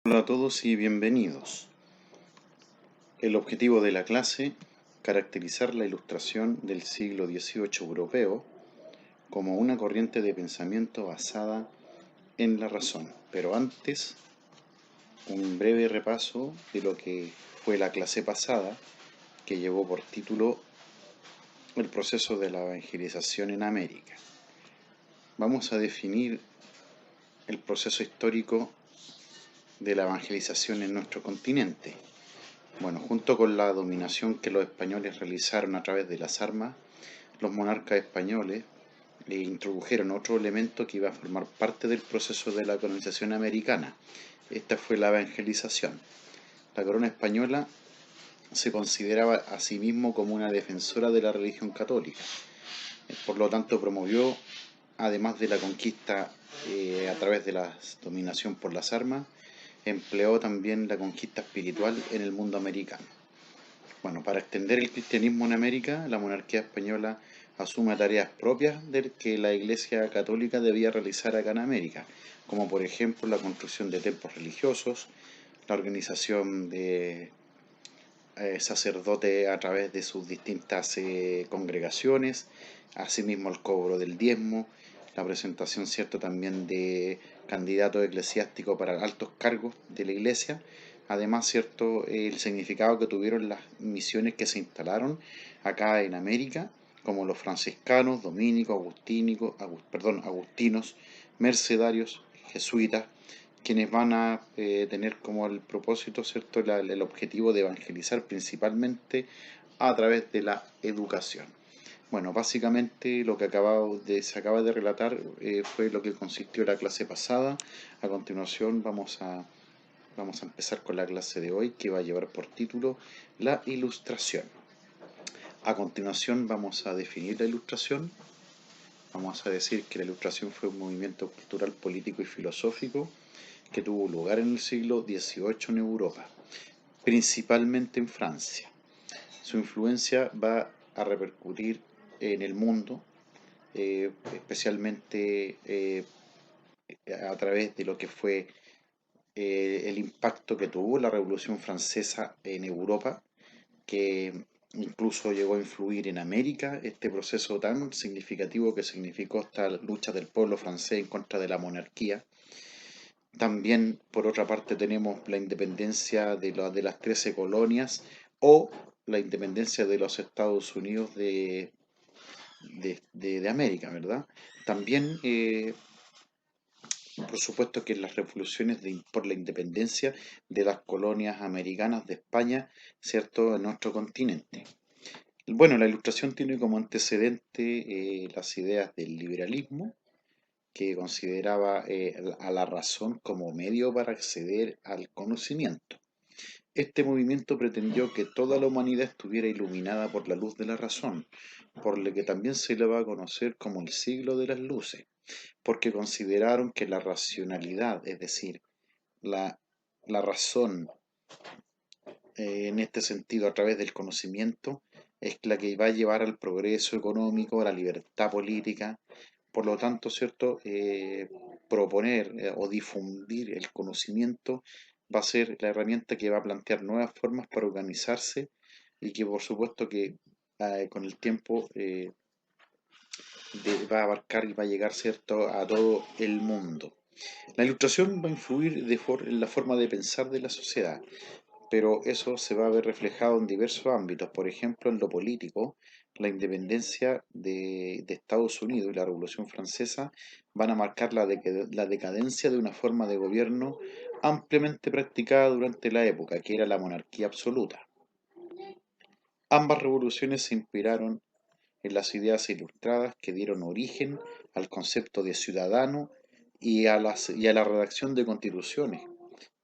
Hola a todos y bienvenidos. El objetivo de la clase, caracterizar la ilustración del siglo XVIII europeo como una corriente de pensamiento basada en la razón. Pero antes, un breve repaso de lo que fue la clase pasada, que llevó por título El proceso de la evangelización en América. Vamos a definir el proceso histórico de la evangelización en nuestro continente. Bueno, junto con la dominación que los españoles realizaron a través de las armas, los monarcas españoles introdujeron otro elemento que iba a formar parte del proceso de la colonización americana. Esta fue la evangelización. La corona española se consideraba a sí mismo como una defensora de la religión católica. Por lo tanto, promovió, además de la conquista a través de la dominación por las armas, empleó también la conquista espiritual en el mundo americano. Bueno, para extender el cristianismo en América, la monarquía española asume tareas propias de que la Iglesia Católica debía realizar acá en América, como por ejemplo la construcción de templos religiosos, la organización de sacerdotes a través de sus distintas congregaciones, asimismo el cobro del diezmo, la presentación, cierto, también de candidatos eclesiásticos para altos cargos de la Iglesia. Además, cierto, el significado que tuvieron las misiones que se instalaron acá en América, como los franciscanos, dominicos, agustinos, mercedarios, jesuitas, quienes van a tener como el propósito, ¿cierto?, el objetivo de evangelizar principalmente a través de la educación. Bueno, básicamente lo que se acaba de relatar fue lo que consistió la clase pasada. A continuación vamos a empezar con la clase de hoy, que va a llevar por título La Ilustración. A continuación vamos a definir la ilustración. Vamos a decir que la ilustración fue un movimiento cultural, político y filosófico que tuvo lugar en el siglo XVIII en Europa, principalmente en Francia. Su influencia va a repercutir en el mundo, especialmente a través de lo que fue el impacto que tuvo la Revolución Francesa en Europa, que incluso llegó a influir en América, este proceso tan significativo que significó esta lucha del pueblo francés en contra de la monarquía. También, por otra parte, tenemos la independencia de las 13 colonias o la independencia de los Estados Unidos de América, ¿verdad? También, por supuesto, que las revoluciones por la independencia de las colonias americanas de España, ¿cierto?, en nuestro continente. Bueno, la Ilustración tiene como antecedente las ideas del liberalismo, que consideraba a la razón como medio para acceder al conocimiento. Este movimiento pretendió que toda la humanidad estuviera iluminada por la luz de la razón, por lo que también se le va a conocer como el siglo de las luces, porque consideraron que la racionalidad, es decir, la, la razón en este sentido a través del conocimiento, es la que va a llevar al progreso económico, a la libertad política. Por lo tanto, ¿cierto? Proponer o difundir el conocimiento va a ser la herramienta que va a plantear nuevas formas para organizarse y que por supuesto que con el tiempo va a abarcar y va a llegar, ¿cierto?, a todo el mundo. La ilustración va a influir en la forma de pensar de la sociedad, pero eso se va a ver reflejado en diversos ámbitos. Por ejemplo, en lo político, la independencia de Estados Unidos y la Revolución Francesa van a marcar la decadencia de una forma de gobierno ampliamente practicada durante la época, que era la monarquía absoluta. Ambas revoluciones se inspiraron en las ideas ilustradas que dieron origen al concepto de ciudadano y a la redacción de constituciones,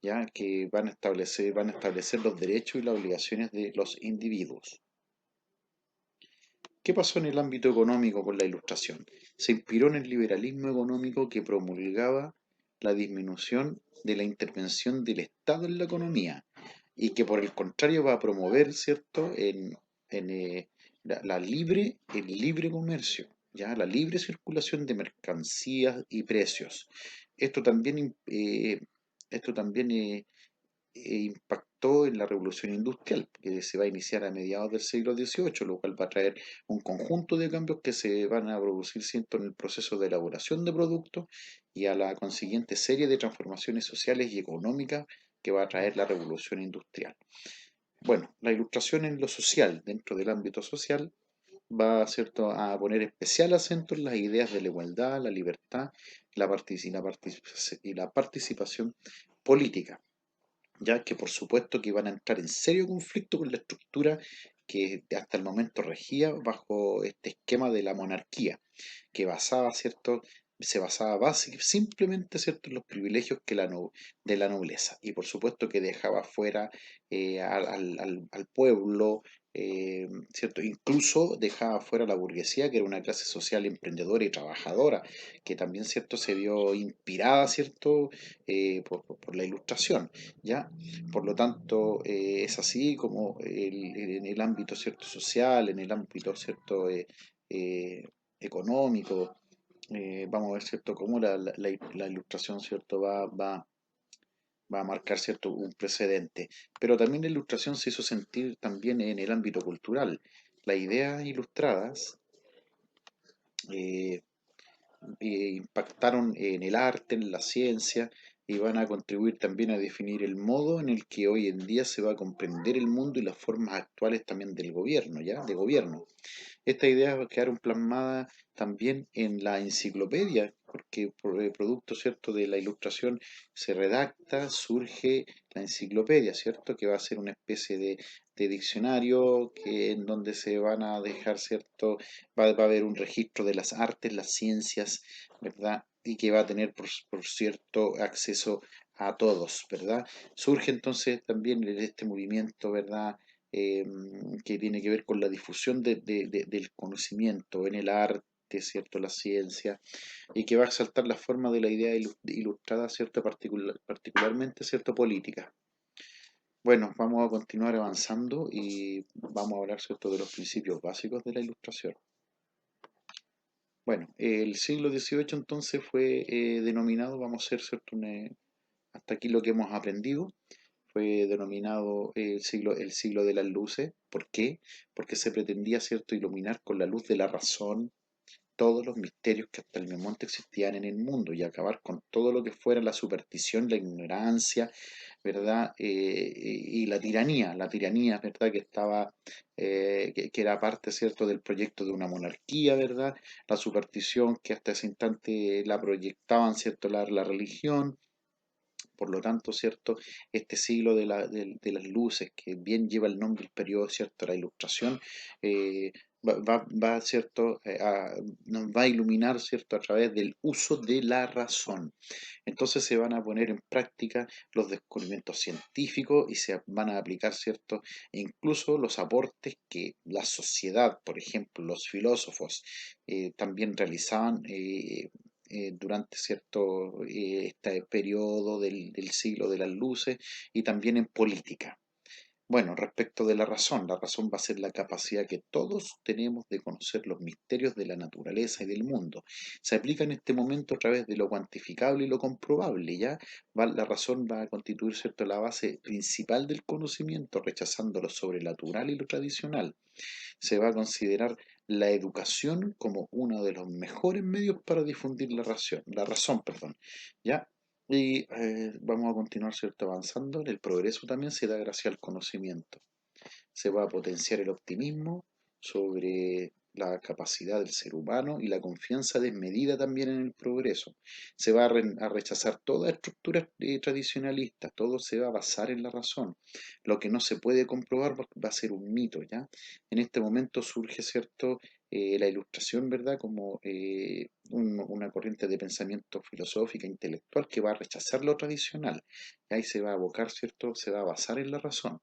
ya que van a establecer los derechos y las obligaciones de los individuos. ¿Qué pasó en el ámbito económico con la Ilustración? Se inspiró en el liberalismo económico que promulgaba la disminución de la intervención del Estado en la economía y que por el contrario va a promover, ¿cierto?, en el libre comercio, ¿ya? La libre circulación de mercancías y precios. Esto también esto también impactó en la revolución industrial, que se va a iniciar a mediados del siglo XVIII, lo cual va a traer un conjunto de cambios que se van a producir siempre en el proceso de elaboración de productos y a la consiguiente serie de transformaciones sociales y económicas que va a traer la revolución industrial. Bueno, la ilustración en lo social, dentro del ámbito social, va, ¿cierto?, a poner especial acento en las ideas de la igualdad, la libertad y la participación política, ya que por supuesto que van a entrar en serio conflicto con la estructura que hasta el momento regía bajo este esquema de la monarquía, que basaba, ¿cierto? Se basaba simplemente, ¿cierto?, en los privilegios de la nobleza. Y por supuesto que dejaba fuera al pueblo, ¿cierto? Incluso dejaba fuera a la burguesía, que era una clase social emprendedora y trabajadora, que también, ¿cierto?, se vio inspirada, ¿cierto?, por la ilustración, ¿ya? Por lo tanto, es así como en el ámbito, ¿cierto?, social, en el ámbito, ¿cierto?, económico, vamos a ver, ¿cierto?, cómo la ilustración, ¿cierto?, va a marcar, ¿cierto?, un precedente. Pero también la ilustración se hizo sentir también en el ámbito cultural. Las ideas ilustradas eh, impactaron en el arte, en la ciencia, y van a contribuir también a definir el modo en el que hoy en día se va a comprender el mundo y las formas actuales también del gobierno, ¿ya? De gobierno. Estas ideas quedaron plasmadas también en la enciclopedia, porque por producto, ¿cierto?, de la ilustración se redacta, surge la enciclopedia, ¿cierto?, que va a ser una especie de diccionario en donde se van a dejar, ¿cierto?, va a haber un registro de las artes, las ciencias, ¿verdad? Y que va a tener, por cierto, acceso a todos, ¿verdad? Surge entonces también este movimiento, ¿verdad?, eh, que tiene que ver con la difusión del conocimiento en el arte, ¿cierto?, la ciencia, y que va a exaltar la forma de la idea ilustrada, ¿cierto?, particularmente, ¿cierto?, política. Bueno, vamos a continuar avanzando y vamos a hablar, ¿cierto?, de los principios básicos de la ilustración. Bueno, el siglo XVIII entonces fue denominado, vamos a hacer, ¿cierto?, hasta aquí lo que hemos aprendido, fue denominado el siglo de las luces. ¿Por qué? Porque se pretendía, ¿cierto?, iluminar con la luz de la razón todos los misterios que hasta el momento existían en el mundo y acabar con todo lo que fuera la superstición, la ignorancia, ¿verdad? Y la tiranía, ¿verdad? Que estaba, que era parte, ¿cierto?, del proyecto de una monarquía, ¿verdad? La superstición que hasta ese instante la proyectaban, ¿cierto?, la religión. Por lo tanto, ¿cierto? Este siglo de las luces, que bien lleva el nombre del periodo, ¿cierto? La ilustración, eh, ¿cierto? Nos va a iluminar, ¿cierto?, a través del uso de la razón. Entonces se van a poner en práctica los descubrimientos científicos y se van a aplicar, ¿cierto?, e incluso los aportes que la sociedad, por ejemplo, los filósofos, también realizaban durante cierto este periodo del siglo de las luces y también en política. Bueno, respecto de la razón va a ser la capacidad que todos tenemos de conocer los misterios de la naturaleza y del mundo. Se aplica en este momento a través de lo cuantificable y lo comprobable, ¿ya? La razón va a constituir, ¿cierto?, la base principal del conocimiento, rechazando lo sobrenatural y lo tradicional. Se va a considerar la educación como uno de los mejores medios para difundir la razón, perdón, ¿ya? Y vamos a continuar, ¿cierto?, avanzando. El progreso también se da gracias al conocimiento. Se va a potenciar el optimismo sobre la capacidad del ser humano y la confianza desmedida también en el progreso. Se va a rechazar toda estructura tradicionalista, todo se va a basar en la razón. Lo que no se puede comprobar va a ser un mito, ¿ya? En este momento surge, ¿cierto?, la ilustración, ¿verdad?, como una corriente de pensamiento filosófica, intelectual, que va a rechazar lo tradicional. Y ahí se va a abocar, ¿cierto?, se va a basar en la razón.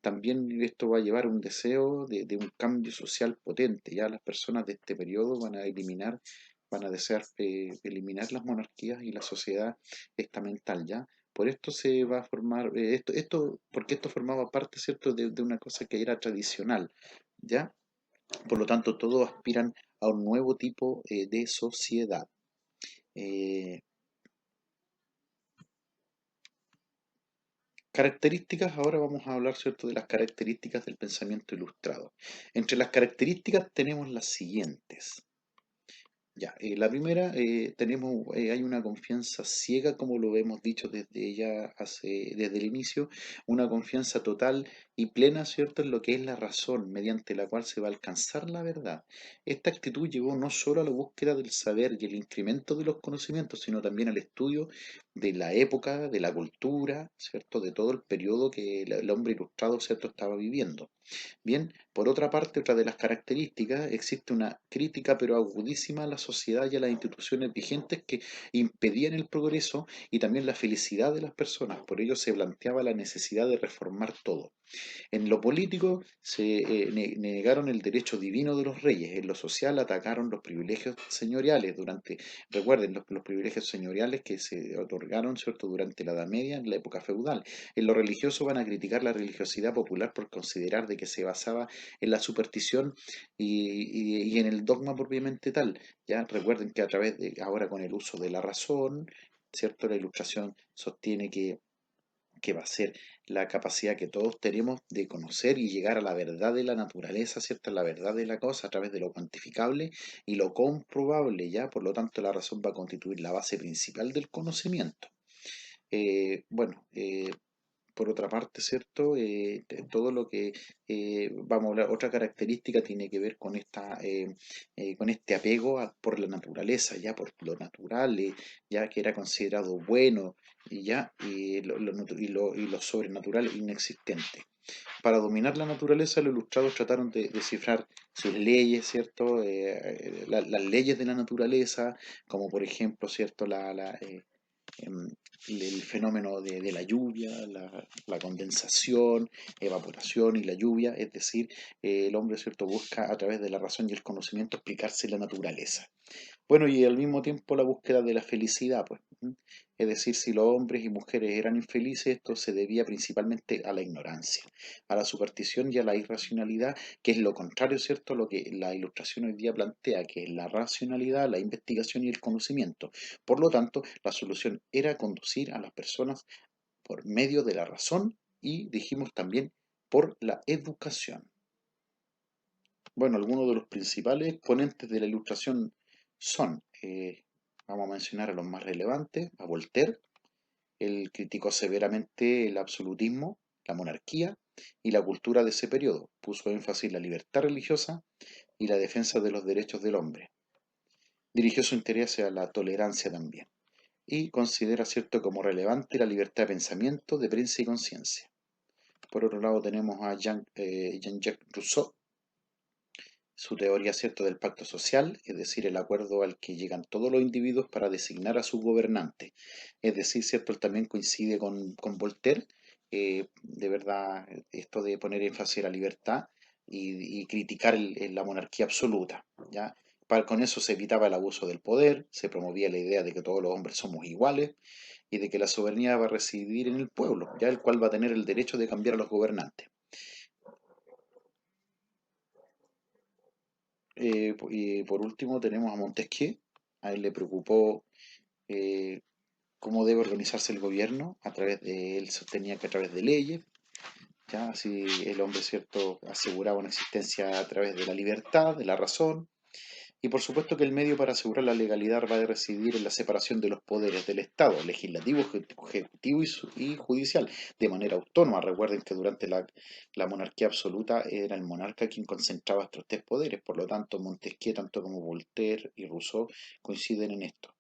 También esto va a llevar a un deseo de un cambio social potente. Ya las personas de este periodo van a desear eliminar las monarquías y la sociedad estamental, ¿ya? Por esto se va a formar, porque esto formaba parte, ¿cierto?, de una cosa que era tradicional, ¿ya? Por lo tanto, todos aspiran a un nuevo tipo de sociedad. Eh, Características, ahora vamos a hablar, ¿cierto?, de las características del pensamiento ilustrado. Entre las características tenemos las siguientes. Ya, la primera, hay una confianza ciega, como lo hemos dicho desde el inicio, una confianza total y plena, ¿cierto?, en lo que es la razón, mediante la cual se va a alcanzar la verdad. Esta actitud llevó no solo a la búsqueda del saber y el incremento de los conocimientos, sino también al estudio de la época, de la cultura, ¿cierto?, de todo el periodo que el hombre ilustrado, ¿cierto?, estaba viviendo. Bien, por otra parte, otra de las características, existe una crítica pero agudísima a la sociedad y a las instituciones vigentes que impedían el progreso y también la felicidad de las personas. Por ello se planteaba la necesidad de reformar todo. En lo político se negaron el derecho divino de los reyes, en lo social atacaron los privilegios señoriales recuerden, los privilegios señoriales que se otorgaron, ¿cierto?, durante la Edad Media, en la época feudal. En lo religioso van a criticar la religiosidad popular por considerar de que se basaba en la superstición y en el dogma propiamente tal. Ya recuerden que ahora con el uso de la razón, ¿cierto?, la ilustración sostiene que va a ser la capacidad que todos tenemos de conocer y llegar a la verdad de la naturaleza, ¿cierto? La verdad de la cosa a través de lo cuantificable y lo comprobable, ¿ya? Por lo tanto, la razón va a constituir la base principal del conocimiento. Bueno, por otra parte, ¿cierto? Todo lo que vamos a hablar, otra característica tiene que ver con este apego por la naturaleza, ya por lo natural, ya que era considerado bueno, y lo sobrenatural inexistente. Para dominar la naturaleza, los ilustrados trataron de descifrar sus leyes, ¿cierto? Las leyes de la naturaleza, como por ejemplo, ¿cierto? Em, el fenómeno de la lluvia, la condensación, evaporación y la lluvia, es decir, el hombre, ¿cierto?, busca a través de la razón y el conocimiento explicarse la naturaleza. Bueno, y al mismo tiempo la búsqueda de la felicidad, pues. Es decir, si los hombres y mujeres eran infelices, esto se debía principalmente a la ignorancia, a la superstición y a la irracionalidad, que es lo contrario, ¿cierto?, a lo que la ilustración hoy día plantea, que es la racionalidad, la investigación y el conocimiento. Por lo tanto, la solución era conducir a las personas por medio de la razón y, dijimos también, por la educación. Bueno, algunos de los principales exponentes de la Ilustración son, vamos a mencionar a los más relevantes, a Voltaire. Él criticó severamente el absolutismo, la monarquía y la cultura de ese periodo. Puso énfasis en la libertad religiosa y la defensa de los derechos del hombre. Dirigió su interés hacia la tolerancia también. Y considera, cierto, como relevante la libertad de pensamiento, de prensa y conciencia. Por otro lado tenemos a Jean-Jacques Rousseau, su teoría, cierto, del pacto social, es decir, el acuerdo al que llegan todos los individuos para designar a su gobernante. Es decir, cierto, él también coincide con Voltaire, de verdad, esto de poner énfasis en la libertad y criticar la monarquía absoluta, ¿ya? Con eso se evitaba el abuso del poder, se promovía la idea de que todos los hombres somos iguales y de que la soberanía va a residir en el pueblo, ya el cual va a tener el derecho de cambiar a los gobernantes. Y por último tenemos a Montesquieu. A él le preocupó eh, cómo debe organizarse el gobierno. Él sostenía que a través de leyes, ya así el hombre, cierto, aseguraba una existencia a través de la libertad, de la razón. Y por supuesto que el medio para asegurar la legalidad va a residir en la separación de los poderes del Estado, legislativo, ejecutivo y judicial, de manera autónoma. Recuerden que durante la monarquía absoluta era el monarca quien concentraba estos tres poderes, por lo tanto Montesquieu, tanto como Voltaire y Rousseau coinciden en esto.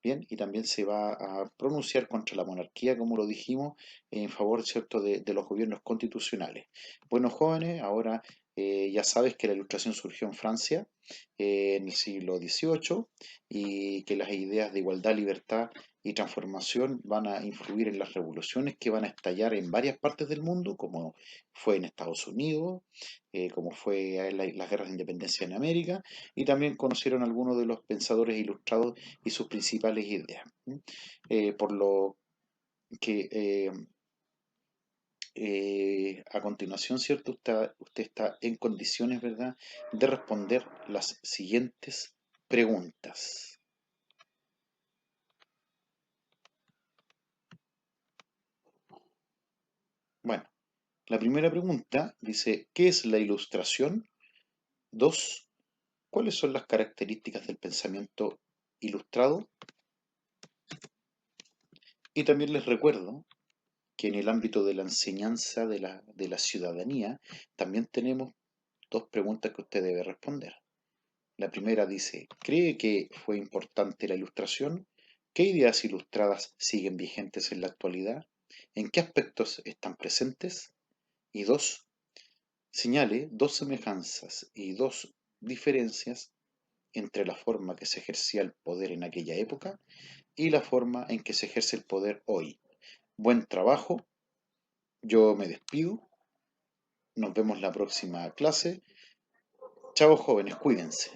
Bien, y también se va a pronunciar contra la monarquía, como lo dijimos, en favor, ¿cierto?, de los gobiernos constitucionales. Bueno, jóvenes, ahora ya sabes que la Ilustración surgió en Francia en el siglo XVIII y que las ideas de igualdad, libertad y transformación van a influir en las revoluciones que van a estallar en varias partes del mundo, como fue en Estados Unidos, como fue en las guerras de independencia en América, y también conocieron algunos de los pensadores ilustrados y sus principales ideas. Por lo que a continuación, ¿cierto? Usted está en condiciones, ¿verdad?, de responder las siguientes preguntas. La primera pregunta dice, ¿qué es la ilustración? 2. ¿Cuáles son las características del pensamiento ilustrado? Y también les recuerdo que en el ámbito de la enseñanza de la ciudadanía también tenemos dos preguntas que usted debe responder. La primera dice, ¿cree que fue importante la ilustración? ¿Qué ideas ilustradas siguen vigentes en la actualidad? ¿En qué aspectos están presentes? Y 2. Señale dos semejanzas y dos diferencias entre la forma que se ejercía el poder en aquella época y la forma en que se ejerce el poder hoy. Buen trabajo, yo me despido, nos vemos la próxima clase. Chao jóvenes, cuídense.